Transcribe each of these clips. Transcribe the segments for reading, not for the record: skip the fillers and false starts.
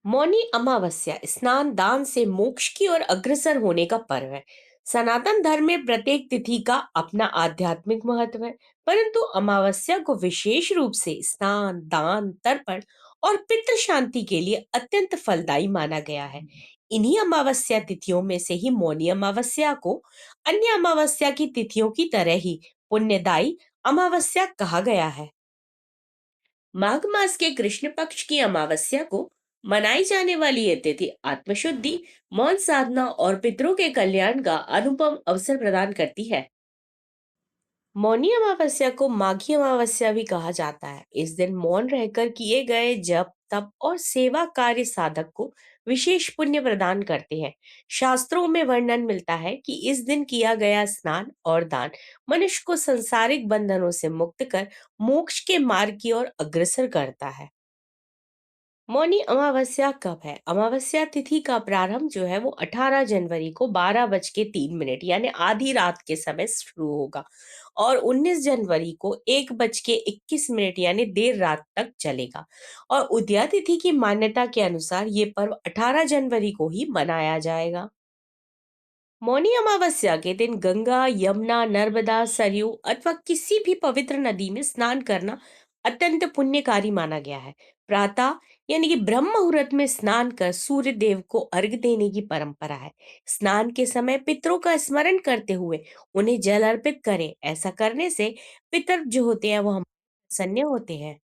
मौनी अमावस्या स्नान दान से मोक्ष की ओर अग्रसर होने का पर्व है। सनातन धर्म में प्रत्येक तिथि का अपना आध्यात्मिक महत्व है, परंतु अमावस्या को विशेष रूप से स्नान दान तर्पण और पितृ शांति के लिए अत्यंत फलदायी माना गया है। इन्हीं अमावस्या तिथियों में से ही मौनी अमावस्या को अन्य अमावस्या की तिथियों की तरह ही पुण्यदायी अमावस्या कहा गया है। माघ मास के कृष्ण पक्ष की अमावस्या को मनाई जाने वाली यह तिथि आत्मशुद्धि, मौन साधना और पितरों के कल्याण का अनुपम अवसर प्रदान करती है। मौनी अमावस्या को माघी अमावस्या भी कहा जाता है। इस दिन मौन रहकर किए गए जप तप और सेवा कार्य साधक को विशेष पुण्य प्रदान करते हैं। शास्त्रों में वर्णन मिलता है कि इस दिन किया गया स्नान और दान मनुष्य को संसारिक बंधनों से मुक्त कर मोक्ष के मार्ग की ओर अग्रसर करता है। मौनी अमावस्या कब है? अमावस्या तिथि का प्रारंभ जो है वो 18 जनवरी को 12 बज के 3 मिनट यानी आधी रात के समय शुरू होगा और 19 जनवरी को 1 बज के 21 मिनट यानी देर रात तक चलेगा। और उदया तिथि की मान्यता के अनुसार ये पर्व 18 जनवरी को ही मनाया जाएगा। मौनी अमावस्या के दिन गंगा, यमुना, नर्मदा, सरयू अथवा किसी भी पवित्र नदी में स्नान करना अत्यंत पुण्यकारी माना गया है। प्रातः यानी कि ब्रह्म मुहूर्त में स्नान कर सूर्य देव को अर्घ्य देने की परंपरा है। स्नान के समय पितरों का स्मरण करते हुए उन्हें जल अर्पित करें। ऐसा करने से पितर जो होते हैं वो हम प्रसन्न होते हैं,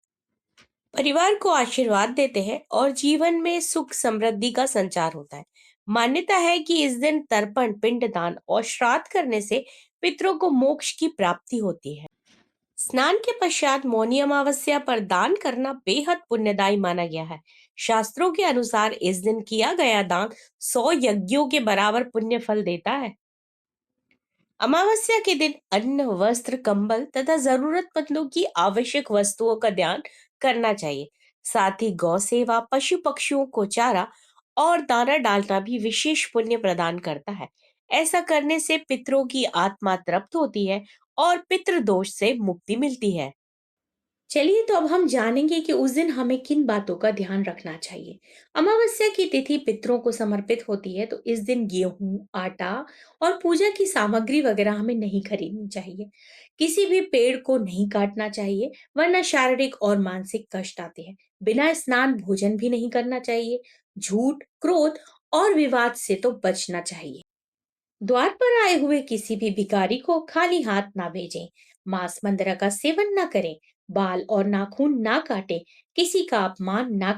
परिवार को आशीर्वाद देते हैं और जीवन में सुख समृद्धि का संचार होता है। मान्यता है कि इस दिन तर्पण, पिंडदान और श्राद्ध करने से पितरों को मोक्ष की प्राप्ति होती है। स्नान के पश्चात मौनी अमावस्या पर दान करना बेहद पुण्यदायी माना गया है। शास्त्रों के अनुसार इस दिन किया गया दान 100 यज्ञों के बराबर पुण्य फल देता है। अमावस्या के दिन अन्न, वस्त्र, कंबल तथा जरूरतमंदों की आवश्यक वस्तुओं का ध्यान करना चाहिए। साथ ही गौ सेवा, पशु पक्षियों को चारा और दाना डालना भी विशेष पुण्य प्रदान करता है। ऐसा करने से पितरों की आत्मा तृप्त होती है और पितृ दोष से मुक्ति मिलती है। चलिए तो अब हम जानेंगे कि उस दिन हमें किन बातों का ध्यान रखना चाहिए। अमावस्या की तिथि पितरों को समर्पित होती है, तो इस दिन गेहूं, आटा और पूजा की सामग्री वगैरह हमें नहीं खरीदनी चाहिए। किसी भी पेड़ को नहीं काटना चाहिए, वरना शारीरिक और मानसिक कष्ट आते हैं। बिना स्नान भोजन भी नहीं करना चाहिए। झूठ, क्रोध और विवाद से तो बचना चाहिए। द्वार पर आए हुए किसी भी भिखारी को खाली हाथ ना भेजें। मांस मंदिरा का सेवन ना करें। बाल और नाखून ना काटें। किसी का अपमान ना